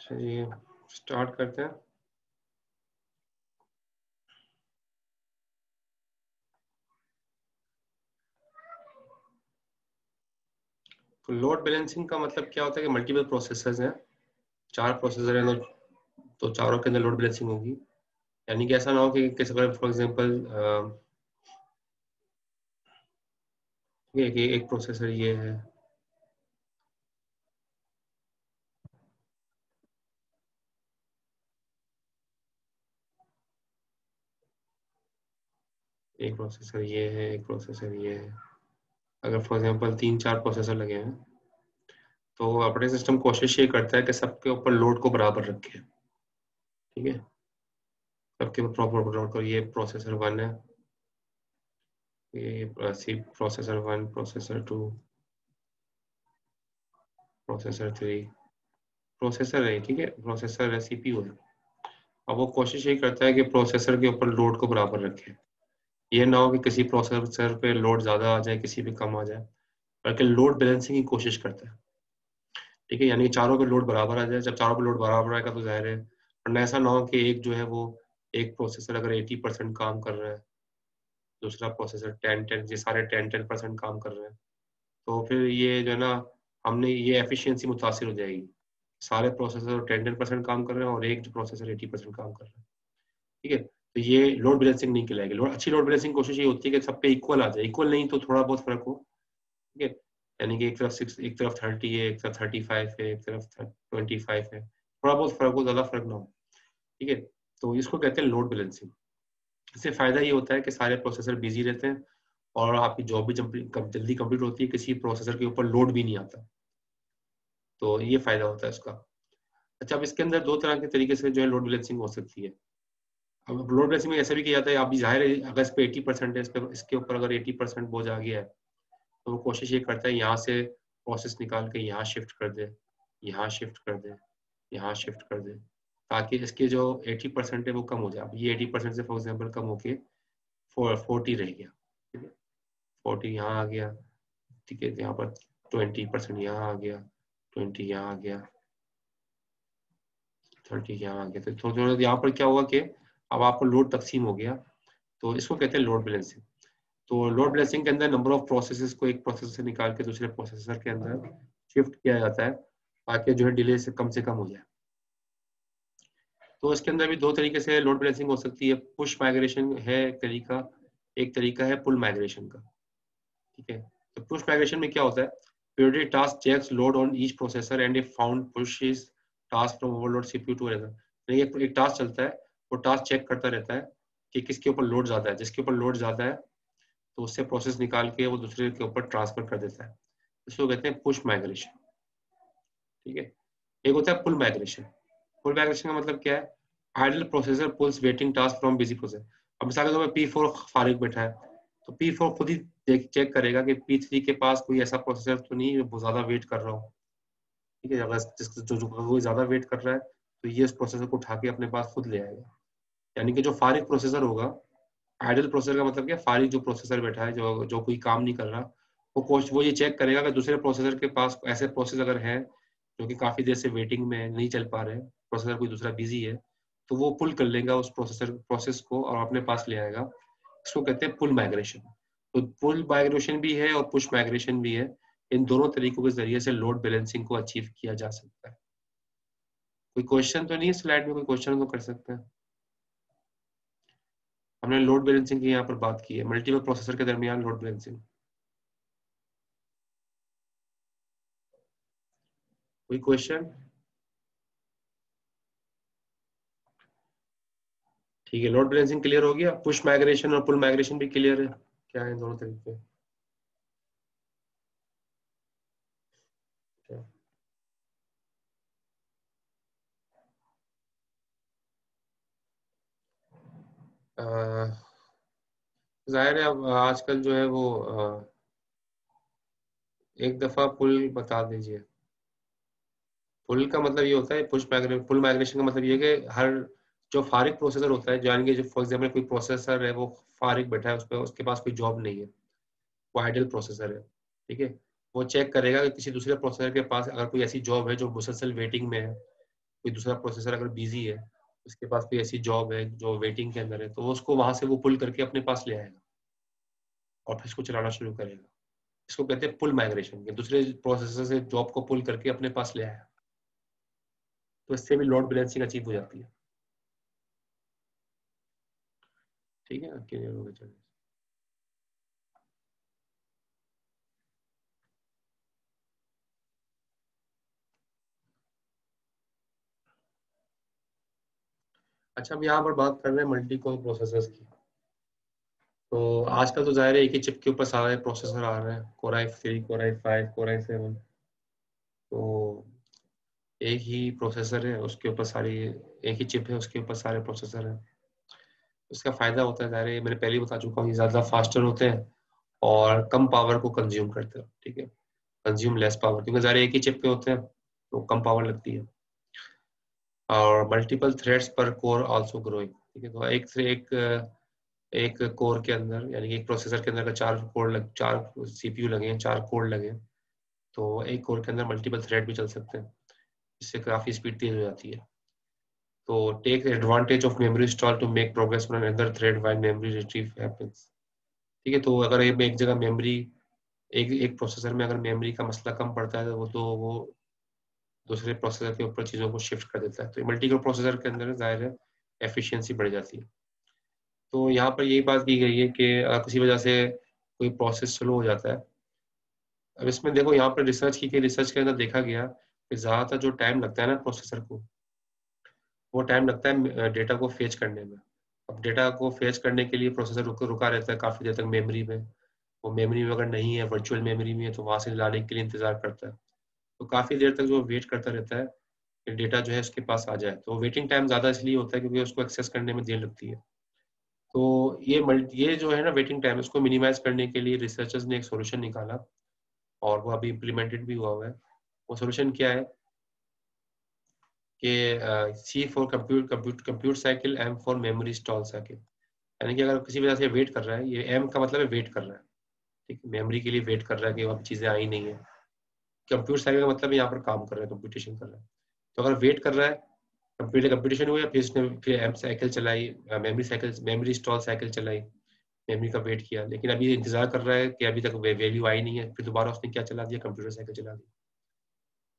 चलिए स्टार्ट करते हैं। तो लोड बैलेंसिंग का मतलब क्या होता है कि मल्टीपल प्रोसेसर्स हैं, 4 प्रोसेसर हैं तो चारों के अंदर लोड बैलेंसिंग होगी। यानी कि ऐसा ना हो कि किसी फॉर एग्जांपल एक प्रोसेसर ये है, एक प्रोसेसर ये है, एक प्रोसेसर ये है। अगर फॉर एग्जांपल 3-4 प्रोसेसर लगे हैं तो ऑपरेटिंग सिस्टम कोशिश ये करता है कि सबके ऊपर लोड को बराबर रखे। ठीक है, सबके ऊपर प्रॉपर लोड को। ये प्रोसेसर 1 है, ये प्रोसेसर 1, प्रोसेसर 2, प्रोसेसर 3, प्रोसेसर है। ठीक है, प्रोसेसर है, सीपीयू है। अब वो कोशिश ये करता है कि प्रोसेसर के ऊपर लोड को बराबर रखे। ये ना हो कि किसी प्रोसेसर पे लोड ज्यादा आ जाए, किसी पे कम आ जाए, बल्कि लोड बैलेंसिंग की कोशिश करता है। ठीक है, यानी कि चारों पे लोड बराबर आ जाए। जब चारों पे लोड बराबर आएगा तो जाहिर है, वरना ऐसा ना हो कि एक जो है वो एक प्रोसेसर अगर 80% काम कर रहा है, दूसरा प्रोसेसर 10-10, ये सारे 10-10% काम कर रहे हैं, तो फिर ये जो है ना, हमने ये एफिशिएंसी मुतासिर हो जाएगी। सारे प्रोसेसर 10-10% काम कर रहे हैं और एक जो प्रोसेसर 80% काम कर रहा है। ठीक है, तो ये लोड बैलेंसिंग नहीं कहलाएगी। अच्छी लोड बैलेंसिंग कोशिश ये होती है कि सब पे इक्वल आ जाए, इक्वल नहीं तो थोड़ा बहुत फर्क हो। ठीक है, यानी कि एक तरफ 6, एक तरफ 30 है, एक तरफ 35 है, एक तरफ 25 है, थोड़ा बहुत फर्क हो, ज्यादा फर्क ना हो। ठीक है, तो इसको कहते हैं लोड बैलेंसिंग। इससे फायदा ये होता है कि सारे प्रोसेसर बिजी रहते हैं और आपकी जॉब भी जल्दी कंप्लीट होती है, किसी प्रोसेसर के ऊपर लोड भी नहीं आता। तो ये फायदा होता है इसका। अच्छा, अब इसके अंदर दो तरह के तरीके से जो है लोड बैलेंसिंग हो सकती है। अब लोड बैलेंसिंग में ऐसा भी किया जाता है, आप भी जाहिर है अगर इस पे 80% है, इसके ऊपर अगर 80% बोझ आ गया है तो वो कोशिश ये करता है यहाँ से प्रोसेस निकाल के यहाँ शिफ्ट कर दे, यहाँ शिफ्ट कर दे, यहाँ शिफ्ट कर दे, ताकि इसके जो 80% है वो कम हो जाए। अब ये 80% से फॉर एग्जाम्पल कम होके 40 रह गया। ठीक है, 40 यहाँ आ गया। ठीक है, यहाँ पर 20% यहाँ आ गया, 20 यहाँ आ गया, 30 यहाँ आ गया। तो थोड़ा थोड़ा यहाँ पर क्या हुआ कि अब आपको लोड तकसीम हो गया। तो इसको कहते हैं लोड बैलेंसिंग। तो लोड बैलेंसिंग के अंदर नंबर ऑफ प्रोसेसेस को एक प्रोसेसर से निकाल के दूसरे प्रोसेसर के अंदर शिफ्ट किया जाता है ताकि जो है डिले से कम हो जाए। तो इसके अंदर भी दो तरीके से लोड बैलेंसिंग हो सकती है। पुश माइग्रेशन है एक तरीका है पुल माइग्रेशन का। ठीक है, तो पुश माइग्रेशन में क्या होता है, periodic task checks load on each processor and if found pushes task from overload CPU to another। यानी एक टास्क चलता है, वो टास्क चेक करता रहता है कि किसके ऊपर लोड ज्यादा है। जिसके ऊपर लोड ज्यादा है तो उससे प्रोसेस निकाल के वो दूसरे के ऊपर ट्रांसफर कर देता है। इसको कहते हैं पुश माइग्रेशन। ठीक है, एक होता है पुल माइग्रेशन। पुल माइग्रेशन का मतलब क्या है, idle processor pulls waiting task from busy processor. अब मिसाल के तौर पर P4 फारिग बैठा है, तो P4 खुद ही चेक करेगा कि P3 के पास कोई ऐसा प्रोसेसर तो नहीं है जो ज्यादा वेट कर रहा हो। ठीक है, अगर जो कोई ज्यादा वेट कर रहा है तो ये उस प्रोसेसर को उठा के अपने पास खुद ले आएगा। यानी कि जो फारिग प्रोसेसर होगा, आइडल प्रोसेसर का मतलब क्या, फारिग जो प्रोसेसर बैठा है, जो जो कोई काम नहीं कर रहा, वो ये चेक करेगा कि दूसरे प्रोसेसर के पास ऐसे प्रोसेस अगर है जो कि काफी देर से वेटिंग में नहीं चल पा रहे हैं, प्रोसेसर कोई दूसरा बिजी है, तो वो पुल कर लेगा उस प्रोसेस को और अपने पास ले आएगा। इसको कहते हैं पुल माइग्रेशन। तो पुल माइग्रेशन भी है और पुश माइग्रेशन भी है। इन दोनों तरीकों के जरिए से लोड बैलेंसिंग को अचीव किया जा सकता है। कोई क्वेश्चन तो नहीं है स्लाइड में, कोई क्वेश्चन तो कर सकते हैं। हमने लोड बैलेंसिंग की यहाँ पर बात की है, मल्टीपल प्रोसेसर के दरमियान लोड बैलेंसिंग। कोई क्वेश्चन? ठीक है, लोड बैलेंसिंग क्लियर हो गया। पुश माइग्रेशन और पुल माइग्रेशन भी क्लियर है, क्या है दोनों तरीके। जाहिर है अब आजकल जो है वो एक दफा पुल बता दीजिए। पुल का मतलब ये होता है, पुल माइग्रेशन का मतलब ये है कि हर जो फारिग प्रोसेसर होता है, जान के जो फॉर एग्जाम्पल कोई प्रोसेसर है वो फारिग बैठा है, उस पर उसके पास कोई जॉब नहीं है, वो आइडल प्रोसेसर है, ठीक है। वो चेक करेगा कि किसी दूसरे प्रोसेसर के पास अगर कोई ऐसी जॉब है जो मुसलसल वेटिंग में है, कोई दूसरा प्रोसेसर अगर बिजी है, उसके पास कोई ऐसी जॉब है जो वेटिंग के अंदर है, तो वो उसको वहां से वो पुल करके अपने पास ले आएगा और फिर इसको चलाना शुरू करेगा। इसको कहते हैं पुल माइग्रेशन, के दूसरे प्रोसेसर से जॉब को पुल करके अपने पास ले आया। तो इससे भी लोड बैलेंसिंग अचीव हो जाती है। ठीक है, क्लियर हो गया, चलिए। अच्छा, हम यहाँ पर बात कर रहे हैं मल्टी कोर प्रोसेसर्स की। तो आजकल तो जाहिर है एक ही चिप के ऊपर सारे प्रोसेसर आ रहे हैं, कोर आई 3, कोर आई 5, कोर आई 7। तो एक ही प्रोसेसर है, उसके ऊपर सारी, एक ही चिप है, उसके ऊपर सारे प्रोसेसर हैं। उसका फायदा होता है, जाहिर है मैंने पहले ही बता चुका हूँ, ये ज़्यादा फास्टर होते हैं और कम पावर को कंज्यूम करते हैं, ठीक है। कंज्यूम लेस पावर, क्योंकि जाहिर है एक ही चिप पे होते हैं तो कम पावर लगती है। और मल्टीपल थ्रेड्स पर कोर आल्सो ग्रोइंग, ठीक है। तो एक से एक कोर के अंदर, यानी कि एक प्रोसेसर के अंदर अगर चार सीपीयू लगे हैं, चार कोर लगे हैं, तो एक कोर के अंदर मल्टीपल थ्रेड भी चल सकते हैं, इससे काफी स्पीड तेज हो जाती है। तो take advantage of memory stall to make progress on another thread while memory retrieve happens, ठीक है। तो अगर ये एक जगह मेमोरी, एक एक प्रोसेसर में अगर मेमोरी का मसला कम पड़ता है तो वो दूसरे प्रोसेसर के ऊपर चीज़ों को शिफ्ट कर देता है। तो मल्टी कोर प्रोसेसर के अंदर जाहिर है एफिशिएंसी बढ़ जाती है। तो यहाँ पर यही बात की गई है कि किसी वजह से कोई प्रोसेस स्लो हो जाता है। अब इसमें देखो, यहाँ पर रिसर्च की गई, रिसर्च के अंदर देखा गया कि ज़्यादातर जो टाइम लगता है ना प्रोसेसर को, वो टाइम लगता है डेटा को फेच करने में। अब डेटा को फेच करने के लिए प्रोसेसर रुका रहता है काफ़ी देर तक मेमोरी में। वो मेमोरी में अगर नहीं है, वर्चुअल मेमोरी में है, तो वहाँ से लाने के लिए इंतजार करता है। तो काफ़ी देर तक जो वेट करता रहता है कि डेटा जो है उसके पास आ जाए। तो वेटिंग टाइम ज़्यादा इसलिए होता है क्योंकि उसको एक्सेस करने में देर लगती है। तो ये जो है ना वेटिंग टाइम, इसको मिनिमाइज करने के लिए रिसर्चर्स ने एक सोल्यूशन निकाला और वो अभी इम्प्लीमेंटेड भी हुआ है। वो सोल्यूशन क्या है कि C for compute cycle, M for memory stall cycle. यानी कि अगर किसी वजह से वेट कर रहा है, ये एम का मतलब है वेट कर रहा है, ठीक है, मेमोरी के लिए वेट कर रहा है कि अब चीज़ें आई नहीं है। कंप्यूट साइकिल का मतलब यहाँ पर काम कर रहा है, कंप्यूटेशन कर रहा है। तो अगर वेट कर रहा है, कंप्यूटेशन हुआ, फिर उसने फिर एम साइकिल चलाई, मेमोरी स्टॉल साइकिल चलाई, मेमोरी का वेट किया, लेकिन अभी इंतजार कर रहा है कि अभी तक वैल्यू आई नहीं है। फिर दोबारा उसने क्या चला दिया, कंप्यूटर साइकिल चला दी।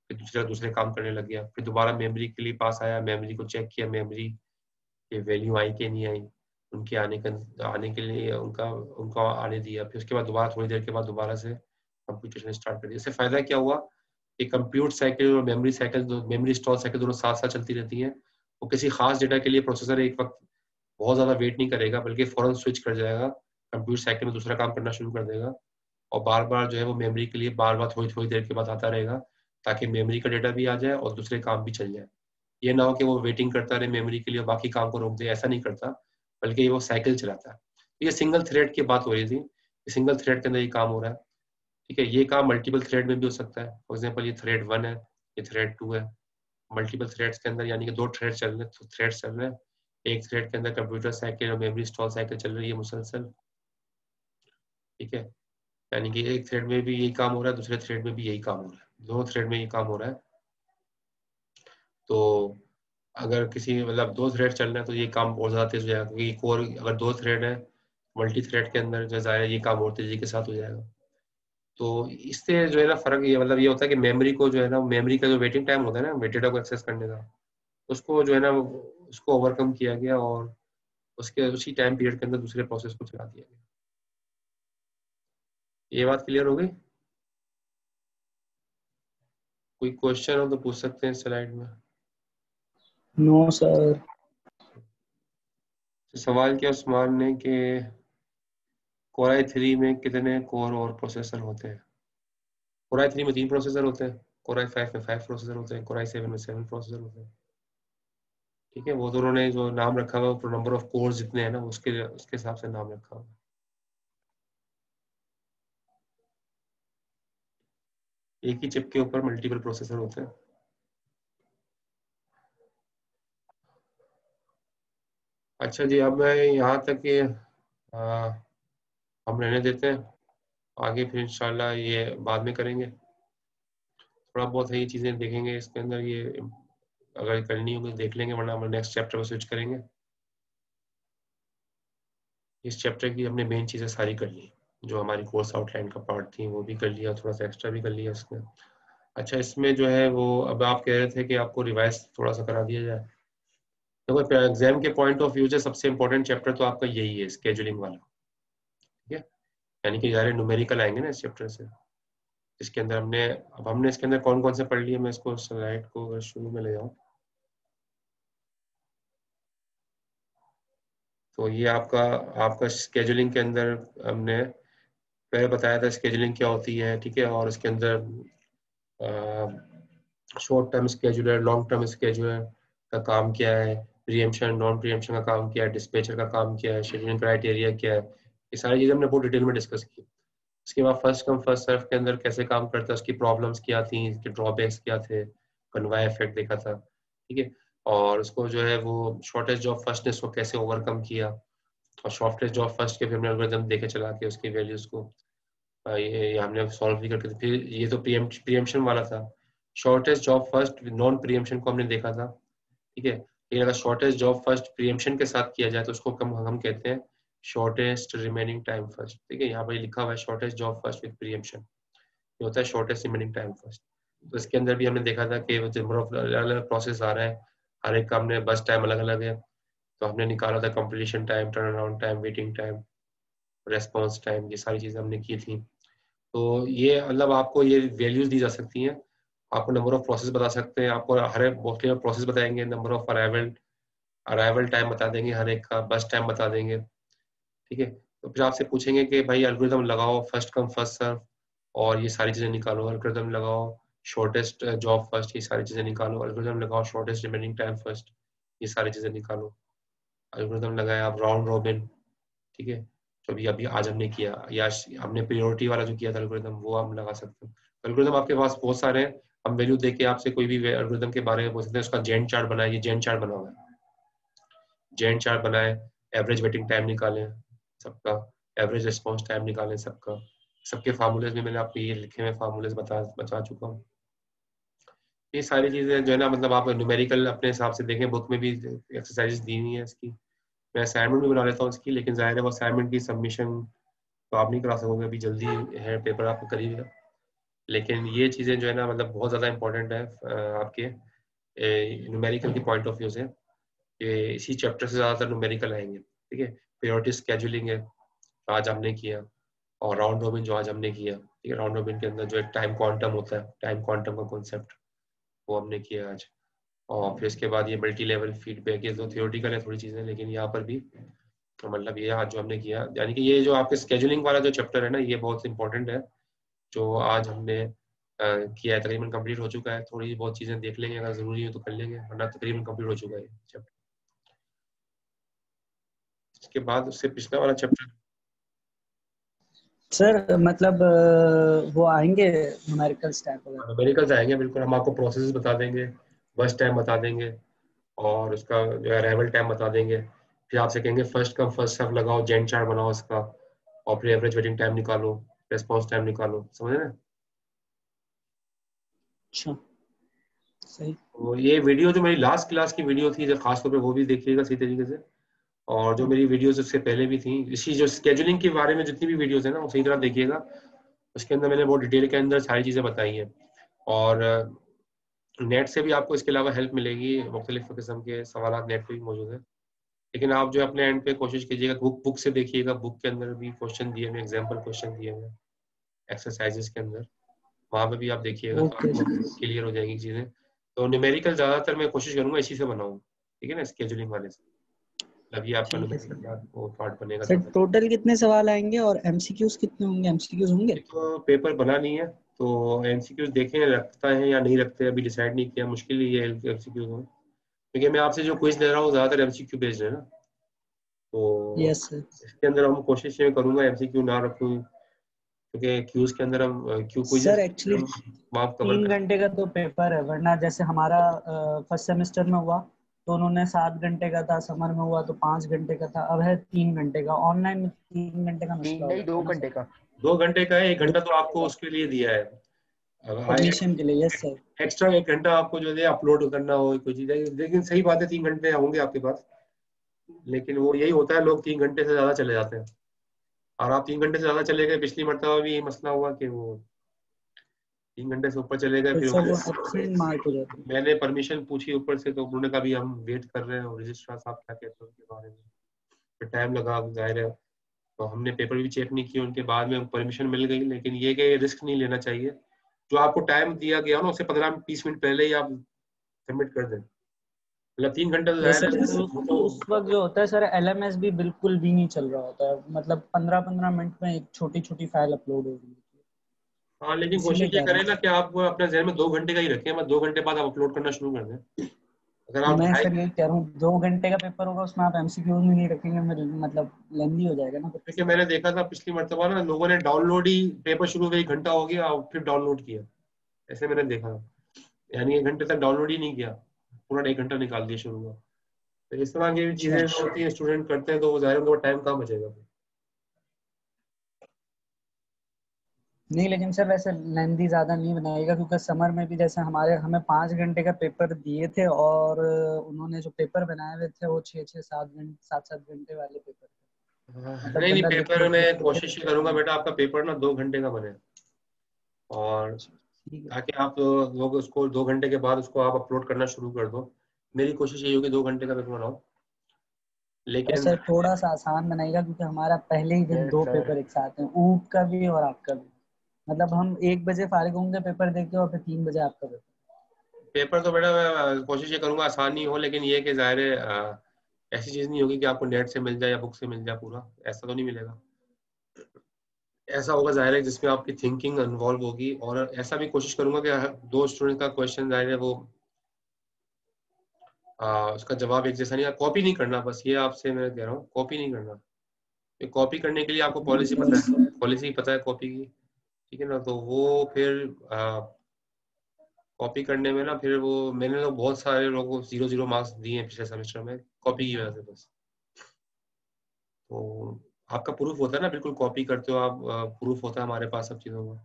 फिर दूसरे काम करने लग गया। फिर दोबारा मेमोरी के लिए पास आया, मेमोरी को चेक किया, मेमोरी की वैल्यू आई कि नहीं आई, उनके आने के लिए उनका आने दिया। फिर उसके बाद दोबारा थोड़ी देर के बाद दोबारा से कंप्यूटेशन स्टार्ट कर दिया। इससे फायदा क्या हुआ कि कंप्यूट साइकिल और memory cycle, memory stall cycle दोनों साथ साथ चलती रहती हैं। वो किसी खास डेटा के लिए प्रोसेसर एक वक्त बहुत ज्यादा वेट नहीं करेगा, बल्कि फौरन स्विच कर जाएगा, कंप्यूटर साइकिल में दूसरा काम करना शुरू कर देगा। और बार बार जो है वो मेमोरी के लिए बार बार थोड़ी थोड़ी देर के बाद आता रहेगा, ताकि मेमोरी का डेटा भी आ जाए और दूसरे काम भी चल जाए। ये ना हो कि वो वेटिंग करता रहे मेमोरी के लिए, बाकी काम को रोक दे, ऐसा नहीं करता, बल्कि वो साइकिल चलाता है। ये सिंगल थ्रेड की बात हो रही थी, सिंगल थ्रेड के अंदर ये काम हो रहा है, ठीक है। ये काम मल्टीपल थ्रेड में भी हो सकता है। फॉर एग्जाम्पल ये थ्रेड 1 है, ये थ्रेड 2 है। मल्टीपल थ्रेड्स के अंदर यानी कि दो थ्रेड चल रहे हैं, तो थ्रेड्स चल रहे हैं, एक थ्रेड के अंदर कंप्यूटर साइकिल और मेमोरी स्टॉल साइकिल चल रही है मुसलसल, ठीक है। यानी कि एक थ्रेड में भी यही काम हो रहा है, दूसरे थ्रेड में भी यही काम हो रहा है, दोनों थ्रेड में ये काम हो रहा है। तो अगर किसी मतलब दो थ्रेड चल रहे हैं तो ये काम बहुत ज़्यादा तेज हो जाएगा, क्योंकि कोर अगर दो थ्रेड है मल्टी थ्रेड के अंदर, जो ज़ाहिर है ये काम और तेजी के साथ हो जाएगा। तो इससे जो है ना फर्क ये मतलब ये होता है कि मेमोरी को जो है ना, मेमोरी का जो वेटिंग टाइम होता है ना डेटा को एक्सेस करने का, उसको जो है ना उसको ओवरकम किया गया और उसके उसी टाइम पीरियड के अंदर दूसरे प्रोसेस को चला दिया गया। ये बात क्लियर हो गई? कोई क्वेश्चन हो तो पूछ सकते हैं स्लाइड में। No sir. तो सवाल क्या उस्मान ने कि कोर आई 3 में कितने कोर और प्रोसेसर होते हैं? कोर आई 3 में 3 प्रोसेसर होते हैं, कोर आई 5 में 5 प्रोसेसर होते हैं, कोर आई 7 में 7 प्रोसेसर होते हैं, ठीक है। वो तो उन्होंने जो नाम रखा हुआ है नंबर ऑफ कोर जितने हैं ना उसके उसके हिसाब से नाम रखा हुआ है। एक ही चिप के ऊपर मल्टीपल प्रोसेसर होते हैं। अच्छा जी, अब मैं यहाँ तक कि हम रहने देते हैं, आगे फिर इंशाल्लाह ये बाद में करेंगे। थोड़ा बहुत है ये चीज़ें देखेंगे इसके अंदर, ये अगर करनी होगी देख लेंगे, वरना हम नेक्स्ट चैप्टर में स्विच करेंगे। इस चैप्टर की हमने मेन चीज़ें सारी कर ली, जो हमारी कोर्स आउटलाइन का पार्ट थी वो भी कर लिया, थोड़ा सा एक्स्ट्रा भी कर लिया इसमें। अच्छा, इसमें जो है वो अब आप कह रहे थे कि आपको रिवाइज थोड़ा सा करा दिया जाए। देखो एग्जाम के पॉइंट ऑफ व्यू से सबसे इंपॉर्टेंट चैप्टर तो आपका यही है, स्केजुलिंग वाला, ठीक है। यानी कि सारे न्यूमेरिकल आएंगे ना इस चैप्टर से। इसके अंदर हमने इसके अंदर कौन कौन से पढ़ लिए, मैं इसको स्लाइड को शुरू में ले जाऊँ तो ये आपका आपका स्केजुलिंग के अंदर हमने पहले बताया था स्केजुलिंग क्या होती है, ठीक है। और इसके अंदर short term scheduler, long term scheduler का काम क्या है, प्रीएम्पशन नॉन प्रीएम्पशन का काम क्या है, डिस्पैचर का काम क्या है, शेड्यूलिंग क्राइटेरिया क्या है, ये सारी चीज़ें हमने बहुत डिटेल में डिस्कस की। उसके बाद फर्स्ट कम फर्स्ट सर्व के अंदर कैसे काम करता है, उसकी प्रॉब्लम्स क्या थी, इसके ड्रॉबैक्स क्या थे, कन्वाय इफेक्ट देखा था, ठीक है। और उसको जो है वो शॉर्टेज जॉब फर्स्टनेस को कैसे ओवरकम किया, और शॉर्टेज जॉब फर्स्ट के फिर हमने एल्गोरिथम देखे चला के उसकी वैल्यूज को ये हमने सॉल्व भी करके, फिर ये तो प्रीएम्पशन वाला था। Shortage job first non preemption को हमने देखा था, ठीक है। ये अगर शॉर्टेज जॉब फर्स्ट प्रीएम्पशन के साथ किया जाए तो उसको हम कहते हैं शॉर्टेस्ट रिमेनिंग टाइम फर्स्ट, ठीक है। यहाँ पर लिखा हुआ है shortage job first with preemption, ये होता है शॉर्टेस्ट रिमेनिंग टाइम फर्स्ट। तो इसके अंदर भी हमने देखा था कि नंबर ऑफ अलग अलग प्रोसेस आ रहा है, हर एक का हमने बस टाइम अलग अलग है, तो हमने निकाला था completion time, turn around time, waiting time, response time, ये सारी चीजें हमने की थी। तो ये मतलब आपको ये वैल्यूज दी जा सकती हैं, आपको नंबर ऑफ प्रोसेस बता सकते हैं, आपको हर एक प्रोसेस बताएंगे, number of arrival arrival time बता देंगे, हर एक का बस टाइम बता देंगे, ठीक है। तो फिर आपसे पूछेंगे कि भाई एल्गोरिथम लगाओ फर्स्ट कम फर्स्ट सर्व और ये सारी चीजें निकालो, एल्गोरिथम लगाओ शॉर्टेस्ट जॉब फर्स्ट, ये सारी चीजें निकालो, एल्गोरिथम लगाओ शॉर्टेस्ट रिमेनिंग टाइम फर्स्ट, ये सारी चीजें निकालो, एल्गोरिथम लगाया आप राउंड रॉबिन, ठीक है। तो अभी अभी आज हमने किया, या हमने प्रियोरिटी वाला जो किया था एल्गोरिथम, वो हम लगा सकते हैं। एल्गोरिथम आपके पास बहुत सारे हैं, हम वैल्यू देख के आपसे कोई भी एल्गोरिथम के बारे में पूछ सकते हैं। उसका जेन चार्ट बनाए, ये जेन चार्ट बना हुआ है, जेन चार्ट बनाए, एवरेज वेटिंग टाइम निकालें सबका, एवरेज रिस्पॉन्स टाइम निकालें सबका, सबके फार्मूलेज में मैंने आपको ये लिखे हुए फार्मूलेज बता चुका हूँ। ये सारी चीजें जो है ना, मतलब आप न्यूमेरिकल अपने हिसाब से देखें, बुक में भी एक्सरसाइज दी हुई है इसकी, मैं असाइनमेंट भी बना लेता हूँ इसकी, लेकिन जाहिर है वो असाइनमेंट की सबमिशन तो आप नहीं करा सकोगे, अभी जल्दी है पेपर आपको करीब है। लेकिन ये चीज़ें जो है ना, मतलब बहुत ज़्यादा इंपॉर्टेंट है आपके न्यूमेरिकल की पॉइंट ऑफ व्यू से, कि इसी चैप्टर से ज़्यादातर न्यूमेरिकल आएंगे, ठीक है। प्रायोरिटी स्केजुलिंग है आज हमने किया, और राउंड रॉबिन जो आज हमने किया, ठीक है। राउंड रॉबिन के अंदर जो एक टाइम क्वांटम होता है, टाइम क्वांटम का कॉन्सेप्ट, वो हमने किया आज। और फिर इसके बाद ये मल्टी लेवल फीडबैक, ये तो थियोरटिकल है थोड़ी चीज़ें, लेकिन यहाँ पर भी तो मतलब ये आज जो हमने किया, यानी कि ये जो आपके स्केजुलिंग वाला जो चैप्टर है ना, ये बहुत इंपॉर्टेंट है, जो आज हमने किया है, तकरीबन कंप्लीट हो चुका है। थोड़ी बहुत चीजें देख लेंगे, अगर जरूरी हो तो कर लेंगे, वरना तकरीबन कंप्लीट हो चुका है चैप्टर। इसके बाद उससे पिछला वाला चैप्टर सर मतलब वो आएंगे न्यूमेरिकल्स टाइप वगैरह। न्यूमेरिकल्स आएंगे, बिल्कुल। हम आपको प्रोसेस बता देंगे, बस टाइम बता देंगे, और उसका जो है अराइवल टाइम बता देंगे। फिर आपसे कहेंगे फर्स्ट कम फर्स्ट सर्व लगाओ, जेन चार्ट बनाओ उसका, और फिर एवरेज वेटिंग टाइम निकालो, रेस्पॉन्स टाइम निकालो, समझ रहे हैं। अच्छा, सही। तो ये वीडियो जो मेरी लास्ट क्लास की वीडियो थी, जो खासतौर पे वो भी देखिएगा सही तरीके से, और जो मेरी वीडियोस उससे पहले भी थी, इसी जो स्केजुलिंग के बारे में जितनी भी वीडियोस है ना, वो सही तरह देखिएगा। उसके अंदर मैंने बहुत डिटेल के अंदर सारी चीज़ें बताई हैं, और नेट से भी आपको इसके अलावा हेल्प मिलेगी, मुख्तलिफ किस्म के सवाल नेट पे भी मौजूद है। लेकिन आप जो अपने एंड पे कोशिश कीजिएगा, बुक से देखिएगा, बुक के अंदर भी क्वेश्चन दिए हुए, एग्जाम्पल क्वेश्चन दिए हुए एक्सरसाइजेस के अंदर, वहाँ पे भी आप देखिएगा, तो ओके आपको क्लियर हो जाएंगी चीज़ें। तो न्यूमेरिकल ज़्यादातर मैं कोशिश करूंगा इसी से बनाऊँ, ठीक है ना, स्केजुलिंग वाले से, मतलब ये आपका ठीक है न्यूमेरिकल सर। का वो पार्ट बनेगा सर ज़्यादा। टोटल कितने सवाल आएंगे और एमसीक्यूज कितने होंगे? एमसीक्यूज होंगे? एक तो पेपर बना नहीं है, तो एमसीक्यूज देखें रखता है या नहीं रखते, अभी डिसाइड नहीं किया, मुश्किल ही है एमसीक्यूज में, क्योंकि मैं आपसे जो क्विज ले रहा हूँ ज़्यादातर एमसीक्यू बेस्ड है ना, तो यस सर। इसके अंदर हम कोशिश ये करूंगा एमसीक्यू ना रखूँ, क्योंकि क्यूज के अंदर हम क्यू सर क्विज़ेस एक्चुअली माफ कवर 3 कर। घंटे का तो पेपर है, वरना जैसे हमारा फर्स्ट सेमेस्टर में हुआ तो उन्होंने 7 घंटे का था, समर में हुआ तो 5 घंटे का था, अब है 3 घंटे का। ऑनलाइन में 3 घंटे का तीन मसला हो नहीं, जाता दो है ना घंटे सर। का। 2 घंटे का है, 1 घंटा तो 2 घंटे आपको का उसके लिए दिया है। अब सबमिशन के लिए। Yes sir. एक्स्ट्रा 1 घंटा आपको जो है अपलोड करना हो कोई चीज है, लेकिन सही बात है 3 घंटे होंगे आपके पास। लेकिन वो यही होता है, लोग 3 घंटे से ज्यादा चले जाते हैं। और आप 3 घंटे से ज्यादा चले गए, पिछली मरतबा भी यही मसला हुआ कि वो 3 घंटे से ऊपर चले गए, तो फिर सर वो एब्सेंट मार्क हो जाती है। मैंने परमिशन पूछी ऊपर से, तो उन्होंने कहा भी हम वेट कर रहे हैं और रजिस्ट्रार साहब क्या कहते हैं उनके बारे में। फिर टाइम लगा, जाहिर है। तो हमने पेपर भी चेक नहीं किए उनके, बाद में परमिशन मिल गई। लेकिन ये कि रिस्क नहीं लेना चाहिए। जो आपको टाइम दिया गया ना, उससे 15-20 मिनट पहले ही आप सबमिट कर दें। मतलब 3 घंटे तो यस जाहिर सर। है वो तो। उस वक्त जो होता है सर, एलएमएस भी बिल्कुल भी नहीं चल रहा होता है, मतलब 15-15 मिनट में एक छोटी छोटी फाइल अपलोड हो रही है। हाँ, लेकिन इसीलिए कोशिश ये कह रहा करें हूँ। ना कि आप अपने जहन में 2 घंटे का ही रखें, बस 2 घंटे बाद आप अपलोड करना शुरू कर दें। अगर आप मैं ढाई, सर यही कह रहा हूँ, 2 घंटे का पेपर होगा, उसमें आप एमसीक्यूज भी नहीं रखेंगे, मतलब लेंदी हो जाएगा ना। क्योंकि मैंने देखा था पिछली मरतबा ना, लोगों ने डाउनलोड ही, पेपर शुरू हुए 1 घंटा हो गया और फिर डाउनलोड किया। ऐसे मैंने देखा था, यानी 1 घंटे तक डाउनलोड ही नहीं किया, पूरा 1 घंटा निकाल दिया शुरू का। तो इस तरह की अच्छा। चीजें होती हैं, स्टूडेंट करते हैं, तो वो जाहिर है उनको टाइम कहाँ बचेगा। नहीं लेकिन सर वैसे लेंदी ज्यादा नहीं बनाएगा, क्योंकि समर में भी जैसे हमें 5 घंटे का पेपर दिए थे, और उन्होंने जो पेपर बनाए हुए थे वो 6-6 7 घंटे 7-7 घंटे वाले पेपर थे। मतलब नहीं नहीं, बंदा लिख पेपर लिख लिख में लिख के कोशिश ये पेपर करूंगा बना। बेटा आपका पेपर ना 2 घंटे का बने। और ठीक है। ताकि आप लोग उसको 2 घंटे के बाद उसको आप अपलोड करना शुरू कर दो। मेरी कोशिश यही होगी 2 घंटे का पेपर बनाओ। और लेकिन सर थोड़ा सा आसान बनाएगा, क्योंकि हमारा पहले ही दिन यस 2 सर। पेपर एक साथ हैं, ऊप का भी और आपका भी। मतलब हम 1 बजे फारिग होंगे पेपर देख के, और फिर 3 बजे आपका पेपर। पेपर तो बेटा मैं कोशिश ये करूंगा आसान ही हो, लेकिन ये कि ज़ाहिर है ऐसी चीज़ नहीं होगी कि आपको नेट से मिल जाए या बुक से मिल जाए पूरा, ऐसा तो नहीं मिलेगा। ऐसा होगा ज़ाहिर है जिसमें आपकी थिंकिंग इन्वॉल्व होगी। और ऐसा भी कोशिश करूंगा कि दो स्टूडेंट का क्वेश्चन ज़ाहिर है वो उसका जवाब एक जैसा नहीं, कॉपी नहीं करना, बस ये आपसे मैं कह रहा हूँ, कॉपी नहीं करना। कॉपी करने के लिए आपको पॉलिसी पता है, पॉलिसी पता है कॉपी की, ठीक है ना। तो वो फिर कॉपी करने में ना, फिर वो मैंने तो बहुत सारे लोगों को 0-0 मार्क्स दिए हैं पिछले सेमेस्टर में, कॉपी की वजह से बस। तो आपका प्रूफ होता है ना, बिल्कुल कॉपी करते हो आप, प्रूफ होता है हमारे पास सब चीज़ों का।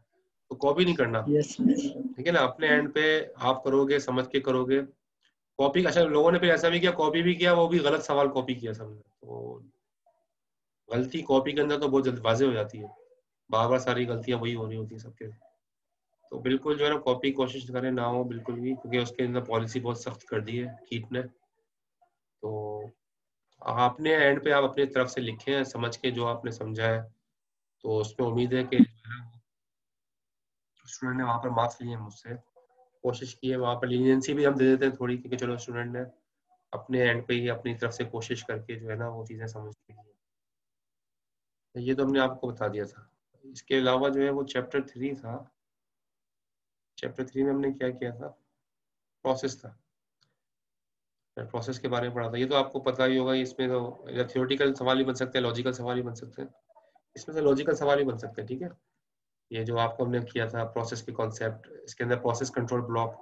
तो कॉपी नहीं करना, यस। ठीक है ना। अपने एंड पे आप करोगे, समझ के करोगे। कॉपी, अच्छा लोगों ने फिर ऐसा भी किया, कॉपी भी किया, वो भी गलत सवाल कॉपी किया सबने। तो गलती कॉपी के अंदर तो बहुत जल्द वाजे हो जाती है, बार बार सारी गलतियां वही हो रही होती है सबके। तो बिल्कुल जो है ना, कॉपी कोशिश करें ना हो बिल्कुल भी, क्योंकि उसके अंदर पॉलिसी बहुत सख्त कर दी है कीट ने। तो अपने एंड पे आप अपनी तरफ से लिखें समझ के जो आपने समझा है। तो उसमें उम्मीद है कि स्टूडेंट ने वहाँ पर मार्क्स लिए हैं मुझसे, कोशिश की है वहाँ पर लीनियंसी भी हम दे देते हैं थोड़ी, क्योंकि चलो स्टूडेंट ने अपने एंड पे ही अपनी तरफ से कोशिश करके जो है ना वो चीज़ें समझ ली हैं। तो ये तो हमने आपको बता दिया था। इसके अलावा जो है वो चैप्टर 3 था। चैप्टर 3 में हमने क्या किया था, प्रोसेस था। प्रोसेस के बारे में पढ़ा था। ये तो आपको पता ही होगा, इसमें तो या थियोरेटिकल सवाल ही बन सकते हैं, लॉजिकल सवाल ही बन सकते हैं। इसमें से लॉजिकल सवाल ही बन सकते हैं, ठीक है। ये जो आपको हमने किया था प्रोसेस के कॉन्सेप्ट, इसके अंदर प्रोसेस कंट्रोल ब्लॉक,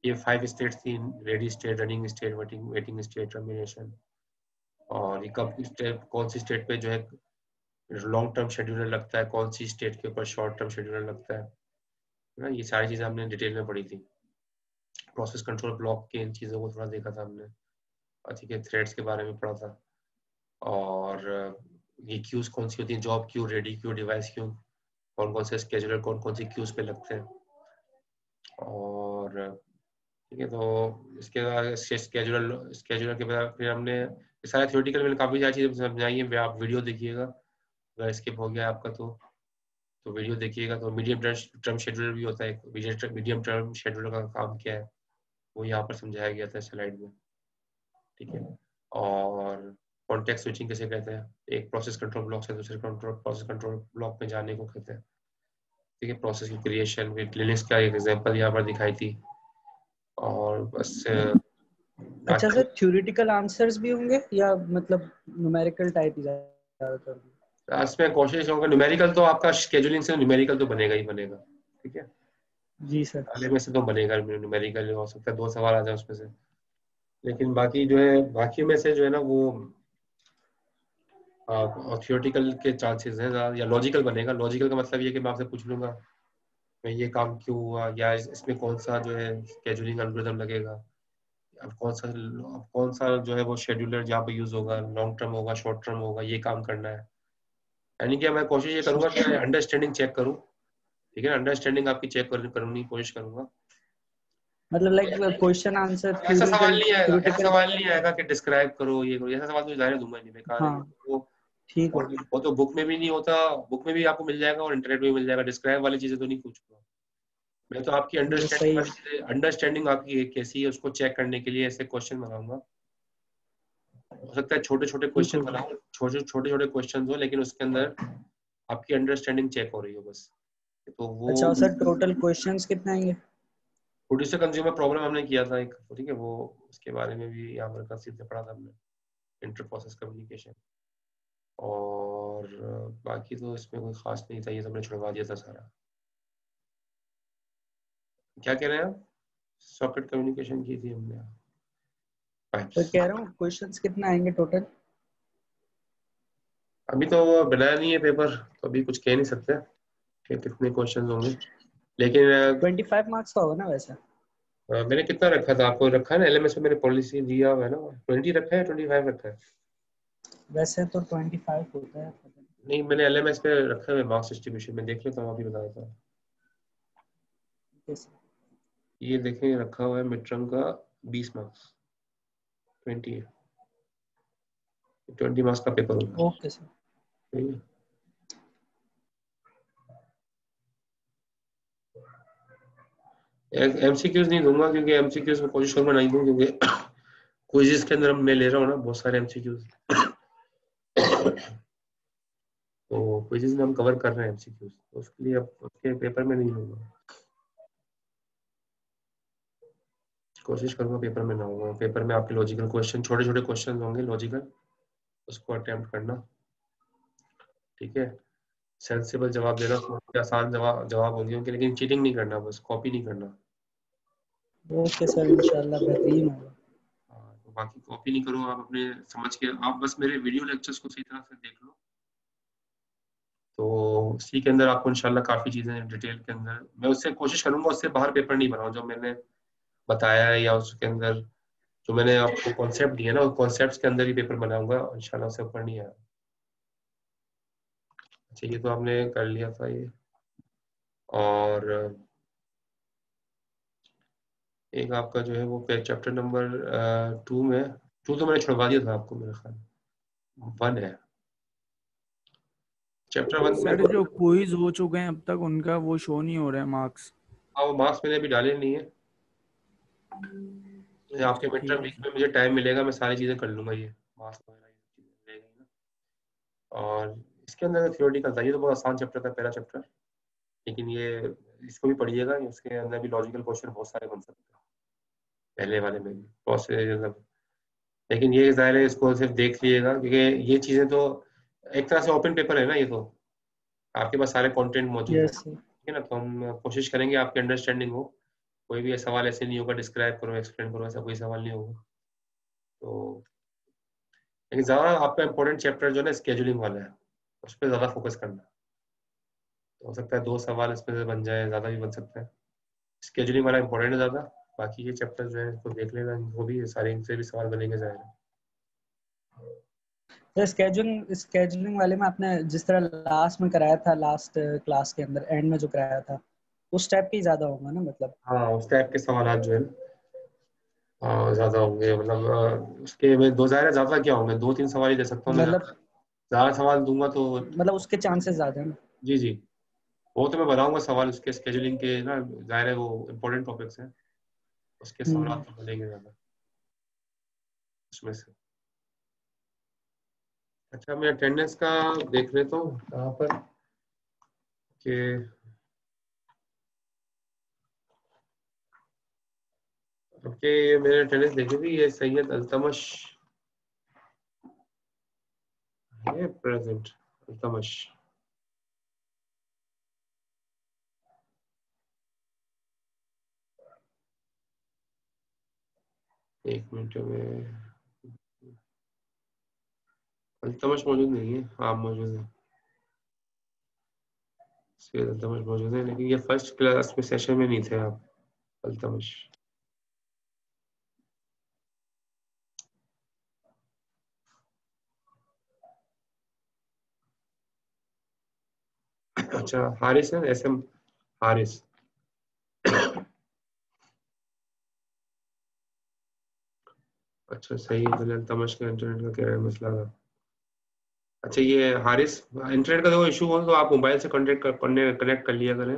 ये 5 स्टेट्स थी, ready state, running state, waiting state, termination. और ये कब स्टेट, कौन सी स्टेट पे जो है लॉन्ग टर्म शेड्यूलर लगता है, कौन सी स्टेट के ऊपर शॉर्ट टर्म शेड्यूलर लगता है ना। ये सारी चीज़ें हमने डिटेल में पढ़ी थी। प्रोसेस कंट्रोल ब्लॉक के इन चीज़ों को थोड़ा देखा था हमने, ठीक है। थ्रेड्स के बारे में पढ़ा था। और ये क्यूज कौन सी होती हैं, job queue, ready queue, device Q, कौन कौन से स्केजुलर कौन कौन सी क्यूज पे लगते हैं। और ठीक है, तो इसके बाद स्केजुलर स्केजुलर के बाद फिर हमने सारे थ्योरेटिकल में काफ़ी सारी चीज़ें समझाई हैं। आप वीडियो देखिएगा, अगर स्किप हो गया आपका तो वीडियो देखिएगा। तो मीडियम टर्म शेड्यूलर भी होता है, मीडियम टर्म शेड्यूलर का काम क्या है वो यहाँ पर समझाया गया था स्लाइड में, ठीक है। और कॉन्टेक्स्ट स्विचिंग किसे कहते हैं, एक प्रोसेस कंट्रोल ब्लॉक से दूसरे प्रोसेस कंट्रोल ब्लॉक में जाने को कहते हैं, ठीक है। प्रोसेस की क्रिएशन विद लिनक्स का एक एग्जांपल यहाँ पर दिखाई थी। और बस अच्छा सर, थ्योरेटिकल आंसर्स भी होंगे या मतलब न्यूमेरिकल टाइप ही ज्यादातर? लास्ट में कोशिश होगा न्यूमेरिकल, तो आपका शेड्यूलिंग से न्यूमेरिकल तो बनेगा ही बनेगा, ठीक है। जी सर। पहले में से तो बनेगा न्यूमेरिकल, हो सकता है 2 सवाल आ जाए उसमें से, लेकिन बाकी जो है, बाकी में से जो है ना वो थियोरेटिकल के चांसेस हैं ज़्यादा, या लॉजिकल बनेगा। लॉजिकल का मतलब ये कि मैं आपसे पूछ लूंगा मैं ये काम क्यों हुआ, या इसमें कौन सा जो है स्केड्यूलिंग एल्गोरिथम लगेगा, अब कौन सा जो है वो शेड्यूलर जहाँ पे यूज होगा, लॉन्ग टर्म होगा, शॉर्ट टर्म होगा, ये काम करना है। यानी कि मैं कोशिश ये करूंगा कि अंडरस्टैंडिंग चेक करूं, ठीक है, अंडरस्टैंडिंग आपकी चेक करने की कोशिश करूंगा। मतलब लाइक क्वेश्चन आंसर ऐसा सवाल नहीं आएगा, ऐसा थ्योरेटिकल। सवाल नहीं आएगा कि डिस्क्राइब करो ये करो, ऐसा सवाल तो जाने दूंगा नहीं, बेकार है हाँ वो। ठीक है। और वो तो बुक में भी नहीं होता, बुक में भी आपको मिल जाएगा और इंटरनेट में भी मिल जाएगा, डिस्क्राइब वाली चीजें तो नहीं पूछूंगा मैं। तो आपकी वो अंडरस्टैंडिंग सही है। वाली चीजें, अंडरस्टैंडिंग आपकी कैसी है उसको चेक करने के लिए ऐसे क्वेश्चन बनाऊंगा। हो सकता है छोटे छोटे ठीक क्वेश्चन होगा। बनाऊं, छोटे छोटे क्वेश्चन हो, लेकिन उसके अंदर आपकी अंडरस्टैंडिंग चेक हो रही हो बस, तो वो। अच्छा सर टोटल क्वेश्चंस कितने आएंगे? प्रोड्यूसर कंज्यूमर प्रॉब्लम हमने किया था एक, ठीक है, वो उसके बारे में भी यहाँ पर काफी पढ़ा था हमने, इंटर प्रोसेस कम्युनिकेशन। और बाकी तो इसमें कोई खास नहीं था, ये तो हमने छुड़वा दिया था सारा। क्या कह रहे हैं आप? सॉकेट कम्युनिकेशन की थी हमने, तो पाइप्स। कह रहा हूँ क्वेश्चंस कितने आएंगे टोटल? अभी तो बनाया नहीं है पेपर, तो अभी कुछ कह नहीं सकते कि कितने क्वेश्चन होंगे, लेकिन 25 मार्क्स का होगा ना वैसे? मैंने कितना रखा था, आपको रखा है ना एलएमएस में, मैंने पॉलिसी दिया हुआ है ना, 20 रखा है, 25 रखा है। वैसे तो 25 होता है। नहीं, मैंने एलएमएस पे रखा है मार्क्स डिस्ट्रीब्यूशन में, देख लेता हूँ, अभी बता देता हूँ। Yes, ये देखें रखा हुआ है मिड टर्म का 20 मार्क्स, 20 है, 20 मार्क्स का पेपर होगा, ओके सर। ठीक है। एमसीक्यूज नहीं दूंगा, क्योंकि एमसीक्यूज में कोशिश करूंगा नहीं दूं, क्योंकि क्विज़ेस के अंदर मैं ले रहा हूँ ना बहुत सारे एमसीक्यूज, तो क्विज़ेस में हम कवर कर रहे हैं एमसीक्यूज, तो उसके लिए अब उसके पेपर में नहीं लूंगा, कोशिश करूंगा पेपर में ना होगा। पेपर में आपके लॉजिकल क्वेश्चन, छोटे छोटे क्वेश्चन होंगे लॉजिकल, उसको अटेम्प्ट करना, ठीक है। सेंसिबल जवाब देना, आसान जवाब जवाब होंगे उनके, लेकिन चीटिंग नहीं करना, बस कॉपी नहीं करना। ओके सर इंशाल्लाह बेहतरीन होगा। तो बाकी कॉपी नहीं करो आप, अपने समझ के आप बस मेरे वीडियो लेक्चर्स को सही तरह से देख लो, तो उसी के अंदर आपको इंशाल्लाह काफ़ी चीज़ें डिटेल के अंदर, मैं उससे कोशिश करूंगा उससे बाहर पेपर नहीं बनाऊं, जो मैंने बताया है या उसके अंदर जो मैंने आपको कॉन्सेप्ट दिए ना, उस कॉन्सेप्ट के अंदर ही पेपर बनाऊंगा इंशाल्लाह, उससे ऊपर नहीं आया। अच्छा, ये तो आपने कर लिया था ये, और एक आपका जो है वो चैप्टर नंबर 2 में, 2 तो मैंने छुड़वा दिया था आपको मेरे ख्याल, 1 है चैप्टर 1 में। सर जो क्विज हो चुके हैं अब तक उनका वो शो नहीं हो रहा है मार्क्स। हाँ, वो मार्क्स मैंने अभी डाले नहीं है, आपके मिड टर्म ठीक है वीक सर। में मुझे टाइम मिलेगा, मैं सारी चीज़ें कर लूंगा, ये मार्क्स वगैरह ये चीज़ें रहेगी ना। और इसके अंदर थ्योरेटिकल था, ये तो बहुत आसान चैप्टर था, पहला चैप्टर, लेकिन ये इसको भी पढ़िएगा, इसके अंदर भी लॉजिकल क्वेश्चन बहुत सारे बन सकते हैं, पहले वाले में भी प्रोसेस मतलब, लेकिन ये ज़ाहिर है इसको सिर्फ देख लीजिएगा, क्योंकि ये चीज़ें तो एक तरह से ओपन पेपर है ना, ये तो आपके पास सारे कंटेंट मौजूद है, यस सर। ठीक है ना। तो हम कोशिश करेंगे आपकी अंडरस्टैंडिंग हो, कोई भी सवाल ऐसे नहीं होगा डिस्क्राइब करो एक्सप्लेन करो, ऐसा कोई सवाल नहीं होगा। तो लेकिन ज़्यादा आपका इंपॉर्टेंट चैप्टर जो है ना स्केजुलिंग वाला है, उस पर ज़्यादा फोकस करना, तो हो सकता है 2 सवाल इसमें से बन जाए, ज़्यादा भी बन सकता है, स्केजुलिंग वाला इंपॉर्टेंट है ज़्यादा। बाकी ये चैप्टर जो है इसको देख लेना, इनको भी सारे इनसे भी सवाल बनेंगे ज़ाहिर है। तो स्केजुलिंग वाले में आपने जिस तरह लास्ट में कराया था, लास्ट क्लास के अंदर एंड में जो कराया था, उस टाइप के ही ज्यादा होगा ना मतलब? हाँ, उस टाइप के सवाल जो है ज़्यादा होंगे, मतलब उसके में 2 ज़ाहिर है, ज़्यादा क्या होंगे, 2-3 सवाल ही दे सकता हूँ मैं, मतलब ज़्यादा सवाल दूंगा तो। उसके चांसेस ज्यादा है ना? जी जी, वो तो मैं बनाऊंगा सवाल उसके स्केजुलिंग के ना, ज़ाहिर है वो इम्पोर्टेंट टॉपिक्स हैं, उसके सवाल हम्म। तो बनेंगे ज़्यादा उसमें से। अच्छा, मैं अटेंडेंस का देख लेता हूँ कहाँ पर कि आपके मेरे अटेंडेंस देखे भी, ये सैयद अल्तमश ये प्रेजेंट, अल्तमश। एक मिनट में अल्तमश मौजूद नहीं है, आप मौजूद है, सैयद अल्तमश मौजूद है, लेकिन ये फर्स्ट क्लास में सेशन में नहीं थे आप अल्तमश। अच्छा हारिस है, एस एम हारिस। अच्छा सही है, मैंने अल्तमश का इंटरनेट का क्या मसला था। अच्छा ये हारिस, इंटरनेट का कोई इशू हो तो आप मोबाइल से कनेक्ट कर लिया करें,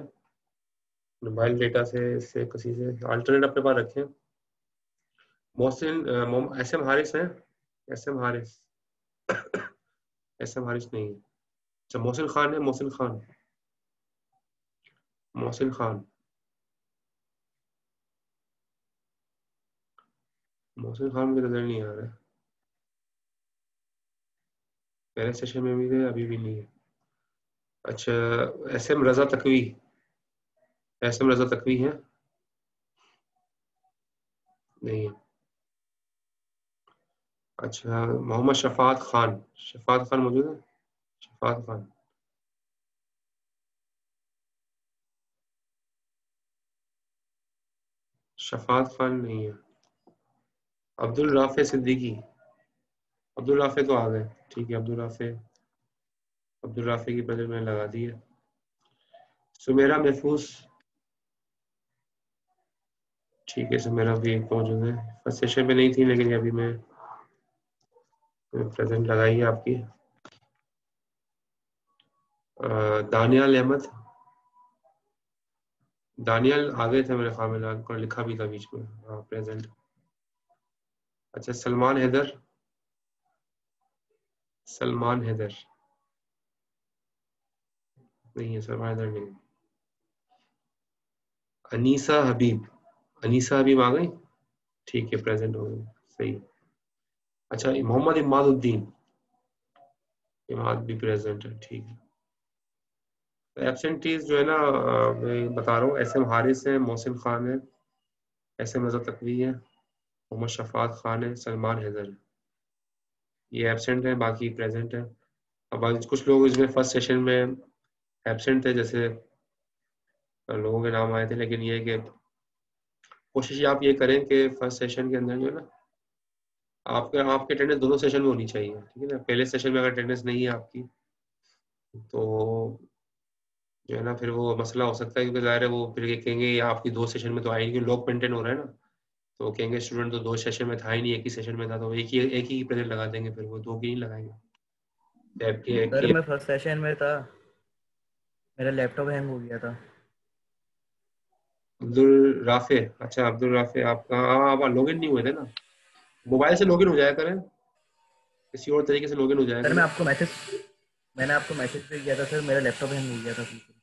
मोबाइल डेटा से किसी से अल्टरनेट अपने पास रखें। मोहसिन एस एम हारिस है, S M Haris. S M Haris नहीं है। अच्छा मोहसिन खान है, मोहसिन खान, मोहसिन खान, मोहसिन खान मुझे नजर नहीं आ रहा है, पहले सेशन में भी थे अभी भी नहीं है। अच्छा एस एम रजा तकवी, एस एम रजा तकवी है, नहीं है। अच्छा मोहम्मद शफात खान, शफात खान मौजूद है, शफात खान। शफात खान नहीं है। अब्दुल राफे सिद्दीकी, अब्दुल राफे तो आ गए, ठीक है अब्दुल राफे, अब्दुल राफे की बदल में लगा दी है। सुमेरा महफूज, ठीक है सुमेरा भी मौजूद है, फर्स्ट सेशन में नहीं थी लेकिन अभी मैं प्रेजेंट लगाई है आपकी। दानियाल अहमद, दानियाल आ गए थे मेरे ख्याल में, उनको लिखा भी था बीच में, हाँ प्रेजेंट। अच्छा सलमान हैदर, सलमान हैदर नहीं है, सलमान हैदर नहीं। अनीसा हबीब, अनीसा हबीब आ गई, ठीक है प्रेजेंट हो गई, सही। अच्छा मोहम्मद इमादुद्दीन, इमाद भी प्रेजेंट है, ठीक है। एब्सेंटीज जो है ना, मैं बता रहा हूँ, एस एम हारिस है, मोहसिन खान है, एस एम रजा तकवी है, मोहम्मद शफात खान है, सलमान हैदर है, ये एब्सेंट है, बाकी प्रेजेंट है। अब आज कुछ लोग इसमें फर्स्ट सेशन में एब्सेंट थे, जैसे लोगों के नाम आए थे, लेकिन ये है कि कोशिश आप ये करें कि फर्स्ट सेशन के अंदर जो है ना, आपके आपके अटेंडेंस दोनों सेशन में होनी चाहिए, ठीक है ना। पहले सेशन में अगर अटेंडेंस नहीं है आपकी तो जो है ना फिर वो मसला हो सकता है, क्योंकि ज़ाहिर है वो फिर ये कहेंगे ये आपकी दो सेशन में तो आई नहीं, लॉक मेंटेन हो रहा है ना, तो कहेंगे स्टूडेंट तो दो सेशन में था ही नहीं, एक ही सेशन में था, तो एक ही प्रेजेंट लगा देंगे, फिर वो दो की नहीं लगाएंगे। सर मैं फर्स्ट सेशन में था, मेरा लैपटॉप हैंग हो गया था। अब्दुल राफे, अच्छा अब्दुल राफे आपका, आप लॉग इन नहीं हुए थे ना, मोबाइल से लॉग इन हो जाया करें, किसी और तरीके से लॉग इन हो जाया सर करें। मैंने आपको मैसेज भी किया था सर, मेरा लैपटॉप हैंग हो गया था बिल्कुल।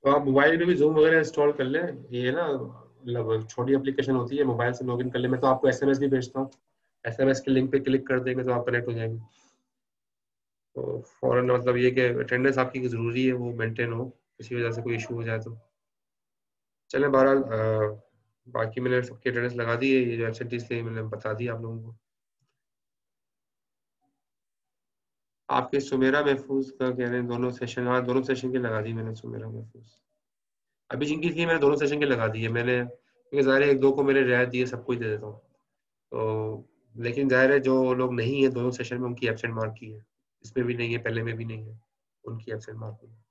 तो आप मोबाइल में भी जूम वगैरह इंस्टॉल कर लें, ये ना मतलब छोटी एप्लीकेशन होती है, मोबाइल से लॉग इन कर ले, मैं तो आपको एसएमएस भी भेजता हूँ, एसएमएस के लिंक पे क्लिक कर देंगे तो आप कनेक्ट हो जाएंगे, तो फौरन मतलब ये कि अटेंडेंस आपकी ज़रूरी है वो मेंटेन हो, किसी वजह से कोई इशू हो जाए तो। चलें बहरहाल बाकी मैंने सबकी अटेंडेंस लगा दी है, ये जो एब्सेंटीज थे मैंने बता दी आप लोगों को। आपके सुमेरा महफूज का कह रहे हैं दोनों सेशन, हाँ दोनों सेशन की लगा दी मैंने सुमेरा महफूज, अभी जिनकी थी मैंने दोनों सेशन की लगा दी है मैंने, क्योंकि ज़ाहिर है एक दो को मैंने रियायत दी है, सबको ही दे देता हूँ तो, लेकिन ज़ाहिर है जो लोग नहीं है दोनों सेशन में उनकी एब्सेंट मार्क की है, इसमें भी नहीं है पहले में भी नहीं है, उनकी एब्सेंट मार्क की है।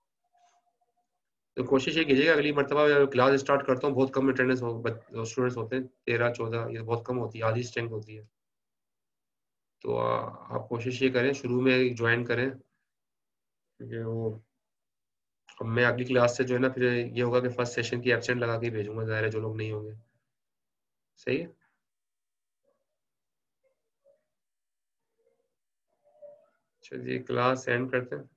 तो कोशिश ये कीजिएगा अगली मरतबा जब क्लास स्टार्ट करता हूँ बहुत कम अटेंडेंस हो, स्टूडेंट्स होते हैं 13-14, ये बहुत कम होती है, आधी स्ट्रेंथ होती है, तो आप कोशिश ये करें शुरू में ज्वाइन करें, क्योंकि वो अब मैं अगली क्लास से जो है ना फिर ये होगा कि फर्स्ट सेशन की एब्सेंट लगा के भेजूंगा, ज़ाहिर है जो लोग नहीं होंगे, सही है। चलिए क्लास एंड करते हैं।